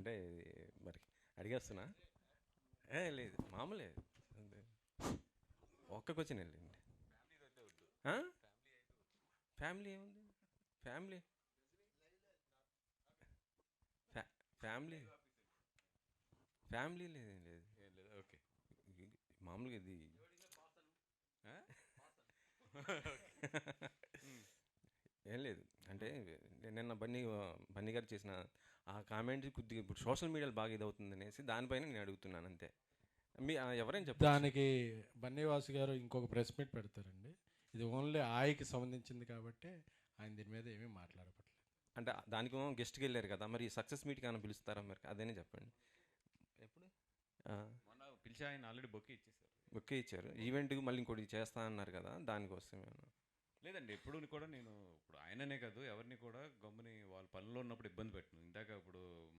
అంటే మరి అడిగేస్తున్నా. లేదు మామూలే, ఒక్క క్వశ్చన్ వెళ్ళండి. ఫ్యామిలీ ఏముంది? ఫ్యామిలీ ఫ్యామిలీ ఫ్యామిలీ లేదు, లేదు. ఓకే. మామూలుగా ఇది ఏం లేదు. అంటే నిన్న బన్నీ గారు చేసిన ఆ కామెంట్ కొద్దిగా ఇప్పుడు సోషల్ మీడియాలో బాగా ఇదవుతుంది అనేసి దానిపైన నేను అడుగుతున్నాను అంతే. మీ ఎవరైనా చెప్పచ్చు. దానికి బన్నీవాసు గారు ఇంకొక ప్రెస్ మీట్ పెడతారండి. ఇది ఓన్లీ ఆయనకి సంబంధించింది కాబట్టి ఆయన దీని మీద ఏమీ మాట్లాడపట్లేదు. అంటే దానికి గెస్ట్కి వెళ్ళారు కదా, మరి సక్సెస్ మీట్కి ఏమైనా పిలుస్తారా మరి? అదేనే చెప్పండి. ఎప్పుడు మొన్న పిలిచి ఆయన ఆల్రెడీ బొకే ఇచ్చేసారు. బుక్ ఇచ్చారు. ఈవెంట్కి మళ్ళీ ఇంకోటి చేస్తా అన్నారు కదా, దానికోసం. లేదండి, ఎప్పుడు కూడా నేను ఇప్పుడు ఆయననే కాదు ఎవరిని కూడా గమ్ముని వాళ్ళ పనిలో ఉన్నప్పుడు ఇబ్బంది పెట్టను. ఇందాక ఇప్పుడు